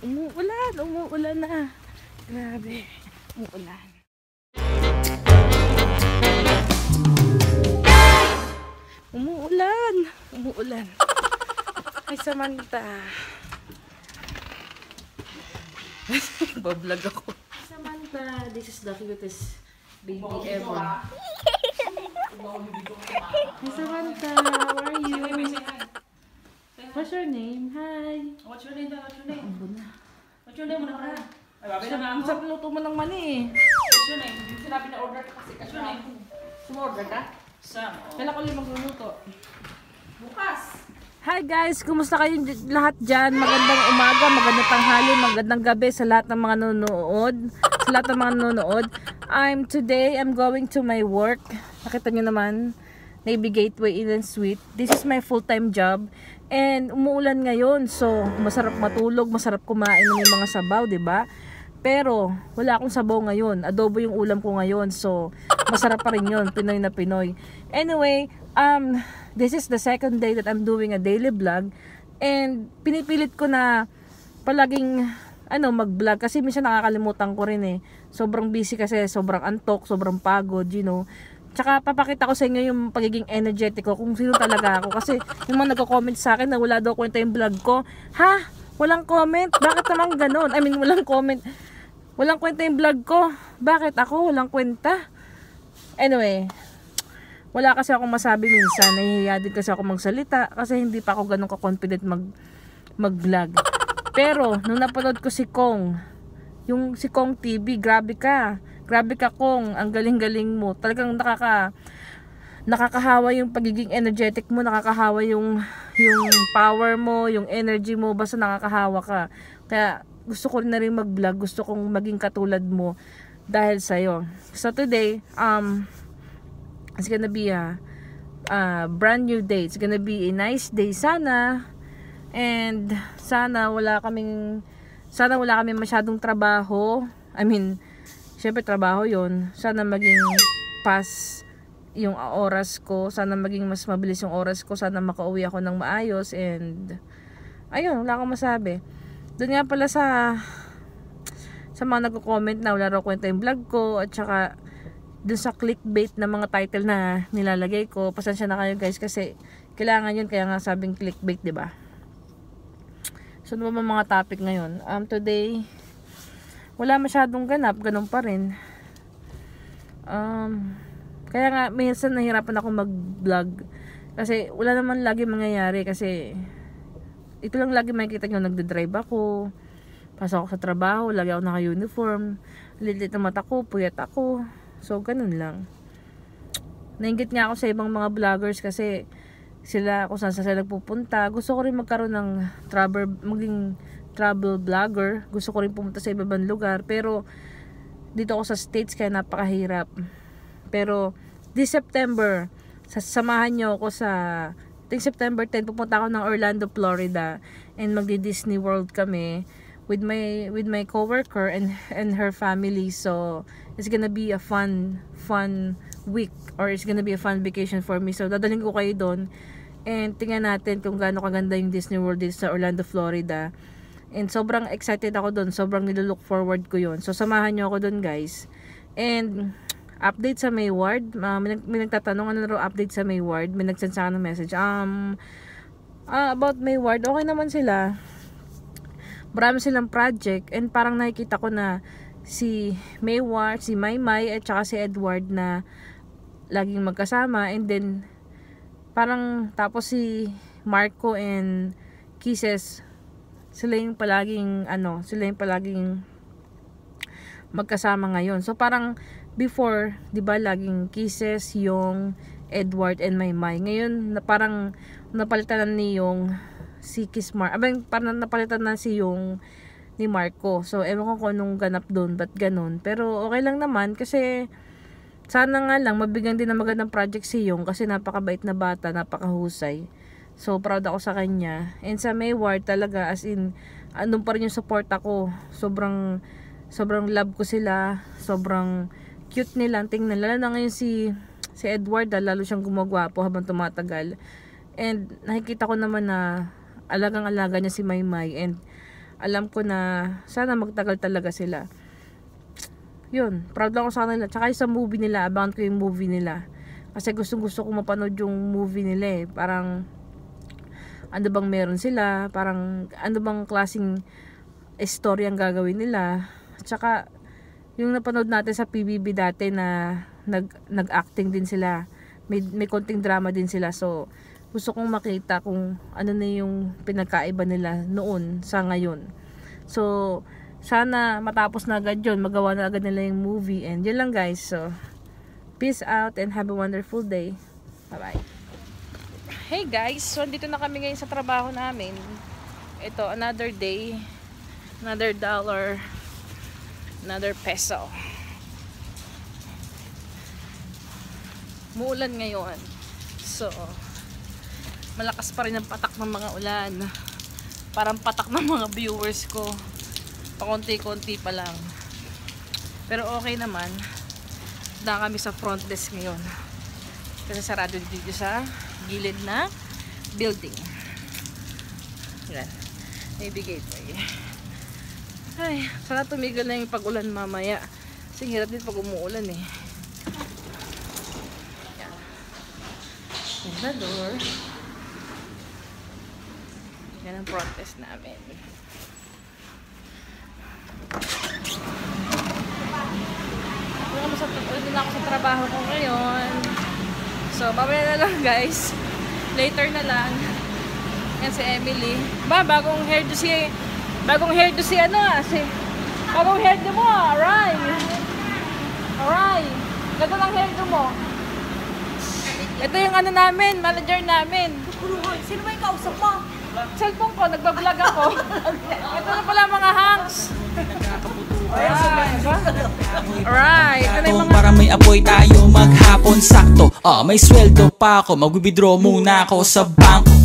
Umuulan, umuulan na. Grabe, umuulan. Umuulan, umuulan. Ay, Samantha. Bablog ako. Samantha, this is the cutest baby ever. Hi, Samantha, how are you? What's your name? Hi. What's your name? What's your name? Ang na. What's your name? Ay, babi na nga Ang ako. sarap luto mo ng mani eh. What's your name? Yung sinabi na order ka kasi. What's your name? Sumorder ka? Sam. Kailan ko lang magluluto? Bukas. Hi guys, kumusta kayong lahat dyan? Magandang umaga, magandang tanghali, magandang gabi sa lahat ng mga nanonood. Sa lahat ng mga nanonood. Today, I'm going to my work. Nakita nyo naman, Navy Gateway Inn and Suite. This is my full-time job. And umuulan ngayon, so masarap matulog, masarap kumain ng mga sabaw, 'di ba? Pero wala akong sabaw ngayon. Adobo yung ulam ko ngayon. So masarap pa rin 'yon, Pinoy na Pinoy. Anyway, this is the second day that I'm doing a daily vlog. And pinipilit ko na palaging mag-vlog kasi minsan nakakalimutan ko rin eh. Sobrang busy kasi, sobrang antok, sobrang pagod, you know. Tsaka papakita ko sa inyo yung pagiging energetic ko, kung sino talaga ako. Kasi yung mga nagko-comment sa akin na wala daw kwenta yung vlog ko. Ha? Walang comment? Bakit naman ganun? I mean, walang comment. Walang kwenta yung vlog ko. Bakit ako? Walang kwenta? Anyway, wala kasi akong masabi minsan. Nahihiya din kasi ako magsalita kasi hindi pa ako ganun ka-confident mag-vlog. Pero, nung napanood ko si Kong, yung si Kong TV, grabe ka. Grabe ka, Kong. Ang galing-galing mo. Talagang nakakahawa yung pagiging energetic mo, nakakahawa yung power mo, yung energy mo, basta nakakahawa ka. Kaya gusto ko na rin mag-vlog, gusto kong maging katulad mo dahil sa'yo. So today, it's gonna be a brand new day. It's gonna be a nice day sana. And sana wala kaming masyadong trabaho. I mean, syempre trabaho yon. Sana maging pass yung oras ko. Sana maging mas mabilis yung oras ko. Sana makauwi ako ng maayos. And ayun, wala akong masabi. Doon nga pala sa mga nagko-comment na wala raw kwenta yung vlog ko. At saka doon sa clickbait na mga title na nilalagay ko. Pasensya na kayo guys kasi kailangan yun. Kaya nga sabing clickbait, diba? So ano ba mga topic ngayon? Today wala masyadong ganap, ganun pa rin. Kaya nga minsan nahirapan ako mag-vlog kasi wala naman lagi mangyayari kasi ito lang lagi makikita nyo, nagde-drive ako, pasok ako sa trabaho, lagi ako naka-uniform, lilit na mata ko, puyat ako, so ganun lang. Nainggit nga ako sa ibang mga vloggers kasi sila kung saan sila nagpupunta. Gusto ko rin magkaroon ng maging travel vlogger. Gusto ko rin pumunta sa ibang lugar. Pero dito ako sa States kaya napakahirap. Pero this September, sasamahan nyo ako sa September 10, pupunta ako ng Orlando, Florida. And magdi-Disney World kami with my coworker and her family. So it's gonna be a fun week, or it's gonna be a fun vacation for me. So dadalhin ko kayo doon and tingnan natin kung gaano kaganda yung Disney World dito sa Orlando, Florida. And sobrang excited ako doon, sobrang nilook forward ko yon. So samahan nyo ako doon guys. And update sa Mayward, may nagtatanong ano na update sa Mayward, may nagsend sa akin ng message about Mayward. Okay naman sila, marami silang project, and parang nakikita ko na si Mayward, si Maymay at saka si Edward na laging magkasama. And then parang tapos si Marco and Kisses, sila yung palaging magkasama ngayon. So parang before, 'di ba, laging Kisses yung Edward and Maymay. Ngayon na parang napalitan na yung si Kismar. Parang napalitan na si yung ni Marco. So ewan ko kung anong ganap doon, ba't ganun. Pero okay lang naman kasi sana nga lang mabigyan din ng magandang project si Yung kasi napakabait na bata, napakahusay. So proud ako sa kanya. And sa Mayward talaga, as in andun pa rin yung support ako. Sobrang love ko sila. Sobrang cute nila tingnan. Lalo na ngayon si Edward, lalo siyang gumagwapo habang tumatagal. And nakikita ko naman na alagang-alaga niya si Maymay. And alam ko na sana magtagal talaga sila. Yun, proud lang ako sa kanila. Tsaka yung sa movie nila, abangan ko yung movie nila. Kasi gusto ko mapanood yung movie nila eh. Parang, ano bang meron sila? Parang, ano bang klaseng story ang gagawin nila? Tsaka, yung napanood natin sa PBB dati na nag-acting din sila. May konting drama din sila. So, gusto kong makita kung ano na yung pinagkaiba nila noon sa ngayon. So, sana matapos na agad yun. Magawa na agad nila yung movie. And yun lang guys. So, peace out and have a wonderful day. Bye-bye. Hey guys, so dito na kami ngayon sa trabaho namin. Ito, another day. Another dollar. Another peso. Muulan ngayon. So, malakas pa rin ang patak ng mga ulan. Parang patak ng mga viewers ko. Pakunti-kunti pa lang. Pero okay naman. Na kami sa front desk ngayon kasi sarado dito sa gilid na building. Yan, maybe gateway. Ay, sana tumigil na yung pag-ulan mamaya kasi hirap din pag umuulan eh. Yan, yan na door. Yan ang front desk namin. Ulit na ako sa trabaho ko ngayon. So, babaya na lang guys. Later na lang. Yan si Emily. Bagong hairdo si bagong hairdo mo. Alright. Ganda lang hairdo mo. Ito yung ano namin, manager namin. Sino ba yung kausap mo? Cellphone ko, nagbablog ako. Ito na pala mga hangs. Alright, ito na yung mga... Para may apoy tayo maghapon sakto. May sweldo pa ako, mag-withdraw muna ako sa bangko.